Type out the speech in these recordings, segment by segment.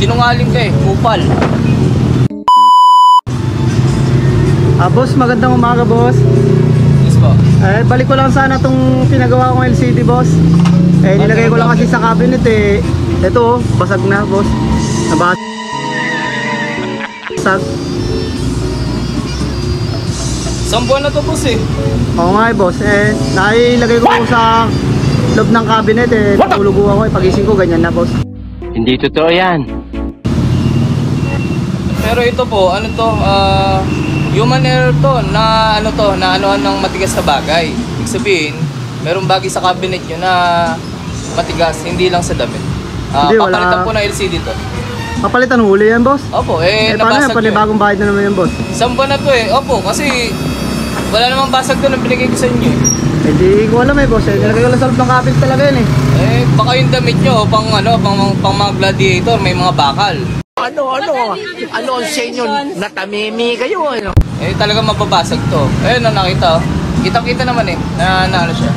Sinungaling ka eh, kupal. Boss, magandang umaga, boss. Yes po. Balik ko lang sana tong pinagawa kong LCD, boss. Nilagay ko lang kasi sa cabinet eh. Ito, basag na, boss. Nabasag. Isang buwan na to, boss eh. Oo nga eh, boss. Nailagay ko sa loob ng cabinet eh. Natuluguan ko eh. Pagising ko, ganyan na, boss. Hindi totoo yan. Pero ito po, ano to, human error to, na anuhan ng matigas na bagay. Ibig sabihin, merong bagay sa cabinet nyo na matigas, hindi lang sa damit. Hindi, Papalitan wala. po na LCD to. Papalitan huli yan, boss? Opo, Paano yan? nabasag yun. Panibagong bayad na naman yan, boss. Isang buwan na to eh. Opo, kasi wala namang basag to na binigay ko sa inyo eh. Di ko alam eh, boss. Nilagay ko lang sa loob ng cabinet talaga yan eh. Baka yung damit nyo, pang mga gladiator, may mga bakal. Ano ang sa inyo? Natamimi kayo, ano? Talagang mababasag to. Nakita oh. Kitang-kita naman eh, na ano siya.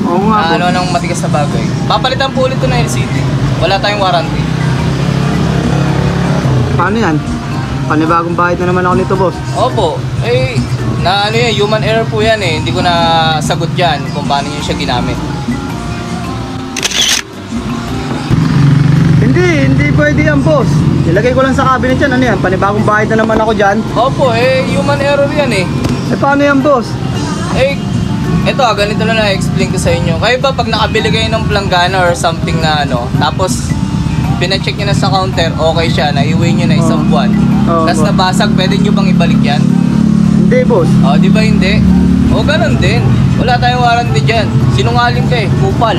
Oo nga, boss. Ng matigas na bagay. Papalitan po ulit to na LCD. Wala tayong warranty. Paano yan? Panibagong bayad na naman ako nito, boss. Opo, human error po yan eh. Hindi ko na sagot yan kung paano nyo siya ginamit. Hindi pwede yan, boss. Nilagay ko lang sa cabinet yan. Ano yan? Panibagong bayad na naman ako dyan. Opo, human error yan eh. Paano yan, boss? Ito ganito na na-explain ko sa inyo. Kayo ba pag nakabili kayo ng planggana or something na tapos pina-check nyo na sa counter, okay siya, na-iway nyo na isang buwan. Tapos nabasag, pwede nyo bang ibalik yan? Hindi, boss. Di ba hindi? Ganun din. Wala tayong warranty dyan. Sinungaling ka eh, kupal.